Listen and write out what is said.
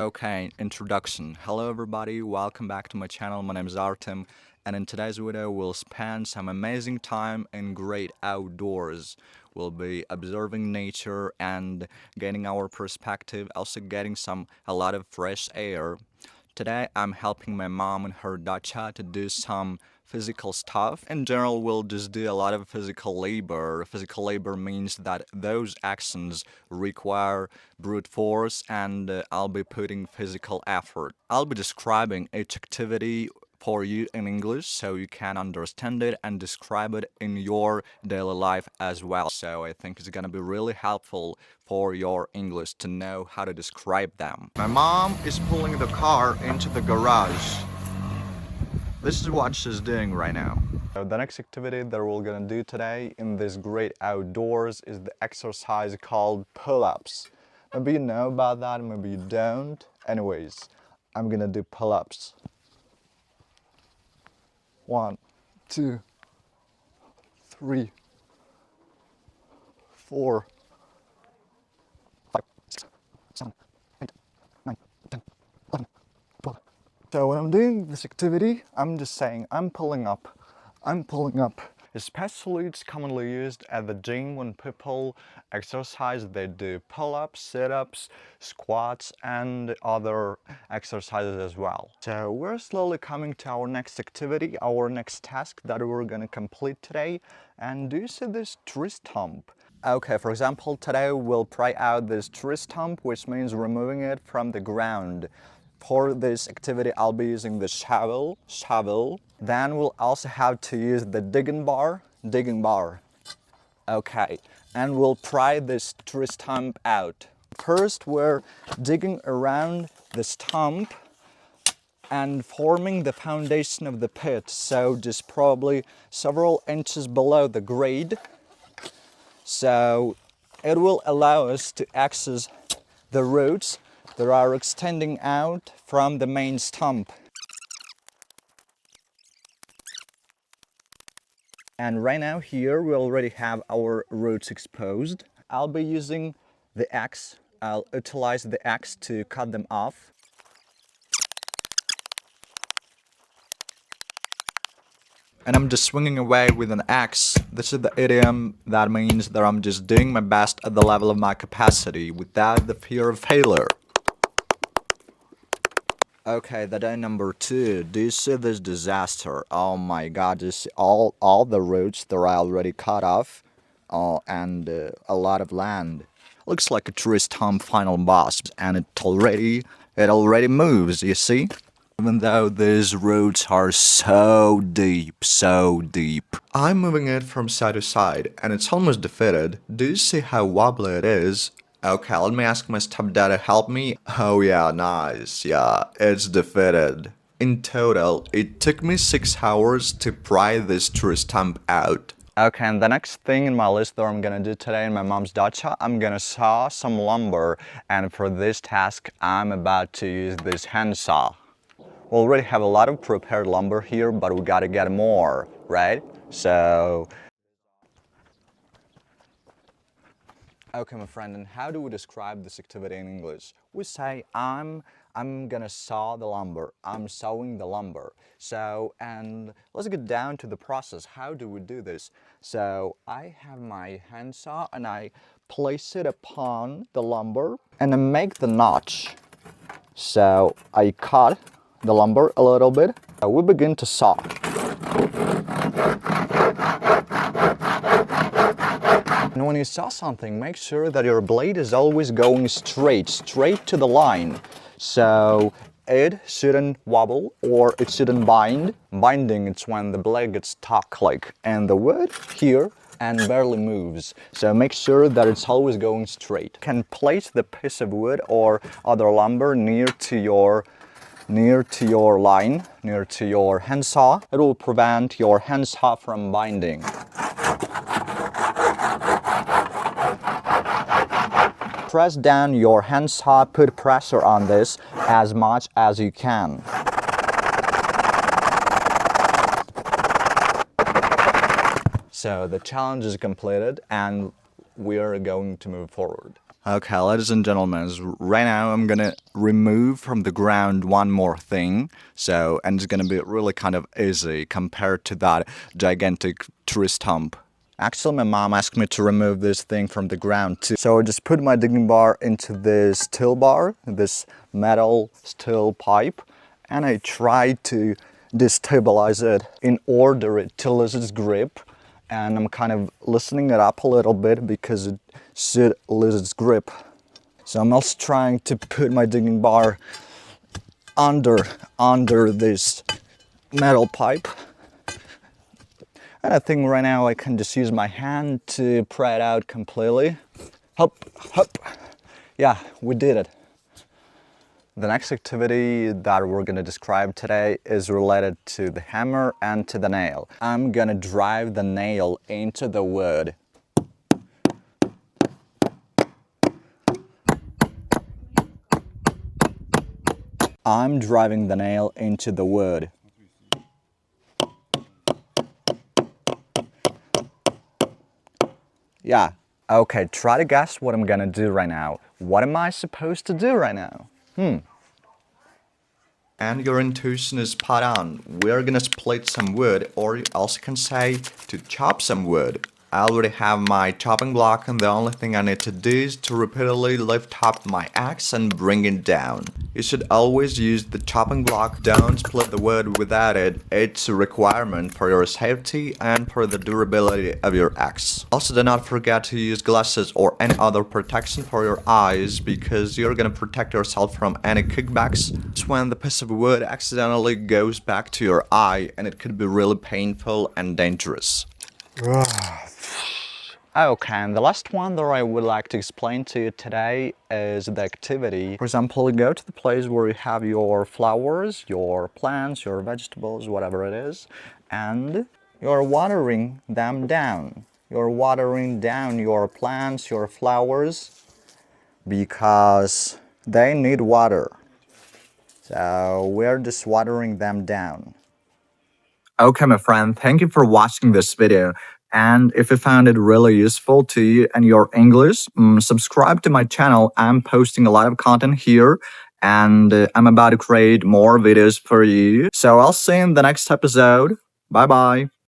Okay, introduction. Hello everybody, welcome back to my channel. My name is Artem, and in today's video we'll spend some amazing time in great outdoors. We'll be observing nature and gaining our perspective, also getting a lot of fresh air. Today I'm helping my mom in her dacha to do some physical stuff. In general, we'll just do a lot of physical labor. Physical labor means that those actions require brute force, and I'll be putting physical effort. I'll be describing each activity for you in English so you can understand it and describe it in your daily life as well. So I think it's gonna be really helpful for your English to know how to describe them. My mom is pulling the car into the garage. This is what she's doing right now. So the next activity that we're gonna do today in this great outdoors is the exercise called pull-ups. Maybe you know about that, maybe you don't. Anyways, I'm gonna do pull-ups. 1, 2, 3, 4, 5, 6, 7, 8, 9, 10, 11, 12. So when I'm doing this activity, I'm just saying I'm pulling up. I'm pulling up. Especially it's commonly used at the gym when people exercise. They do pull-ups, sit-ups, squats, and other exercises as well. So we're slowly coming to our next activity, our next task that we're gonna complete today. And do you see this tree stump? Okay, for example, today we'll try out this tree stump, which means removing it from the ground. For this activity, I'll be using the shovel. Then we'll also have to use the digging bar. Okay, and we'll pry this tree stump out. First, we're digging around the stump and forming the foundation of the pit. So just probably several inches below the grade. So it will allow us to access the roots that are extending out from the main stump. And right now here we already have our roots exposed. I'll be using the axe. I'll utilize the axe to cut them off. And I'm just swinging away with an axe. This is the idiom that means that I'm just doing my best at the level of my capacity without the fear of failure. Okay, the day number 2. Do you see this disaster? Oh my god, do you see all the roots that are already cut off? And a lot of land. Looks like a tree stump final boss, and it already moves, you see? Even though these roots are so deep. I'm moving it from side to side, and it's almost defeated. Do you see how wobbly it is? Okay, let me ask my stepdad to help me. Oh yeah, nice. Yeah, it's defeated. In total, it took me 6 hours to pry this tree stump out. Okay, and the next thing in my list that I'm gonna do today in my mom's dacha, I'm gonna saw some lumber. And for this task, I'm about to use this handsaw. We already have a lot of prepared lumber here, but we gotta get more, right? So... Okay, my friend, and how do we describe this activity in English? We say, I'm gonna saw the lumber. I'm sawing the lumber. So, and let's get down to the process. How do we do this? So, I have my handsaw and I place it upon the lumber and I make the notch. So, I cut the lumber a little bit. We begin to saw. And when you saw something, make sure that your blade is always going straight to the line. So it shouldn't wobble or it shouldn't bind. Binding, it's when the blade gets stuck and the wood here and barely moves. So make sure that it's always going straight. You can place the piece of wood or other lumber near to your line, near to your handsaw. It will prevent your handsaw from binding. Press down your handsaw, put pressure on this as much as you can. So the challenge is completed and we are going to move forward. Okay, ladies and gentlemen, right now I'm gonna remove from the ground one more thing. And it's gonna be really kind of easy compared to that gigantic tree stump. Actually, my mom asked me to remove this thing from the ground too. So I just put my digging bar into this steel bar, this metal steel pipe, and I tried to destabilize it in order to lose its grip. And I'm kind of loosening it up a little bit because it should lose its grip. So I'm also trying to put my digging bar under this metal pipe. And I think right now I can just use my hand to pry it out completely. Hop, hop. Yeah, we did it. The next activity that we're gonna describe today is related to the hammer and to the nail. I'm gonna drive the nail into the wood. I'm driving the nail into the wood. Yeah. Okay, try to guess what I'm gonna do right now. What am I supposed to do right now? And your intuition is spot on. We're gonna split some wood, or you also can say to chop some wood. I already have my chopping block, and the only thing I need to do is to repeatedly lift up my axe and bring it down. You should always use the chopping block. Don't split the wood without it. It's a requirement for your safety and for the durability of your axe. Also, do not forget to use glasses or any other protection for your eyes, because you're gonna protect yourself from any kickbacks. It's when the piece of wood accidentally goes back to your eye, and it could be really painful and dangerous. Okay, and the last one that I would like to explain to you today is the activity. For example, you go to the place where you have your flowers, your plants, your vegetables, whatever it is, and you're watering them down. You're watering down your plants, your flowers, because they need water. So we're just watering them down. Okay, my friend, thank you for watching this video. And if you found it really useful to you and your English, subscribe to my channel. I'm posting a lot of content here, and I'm about to create more videos for you. So I'll see you in the next episode. Bye bye.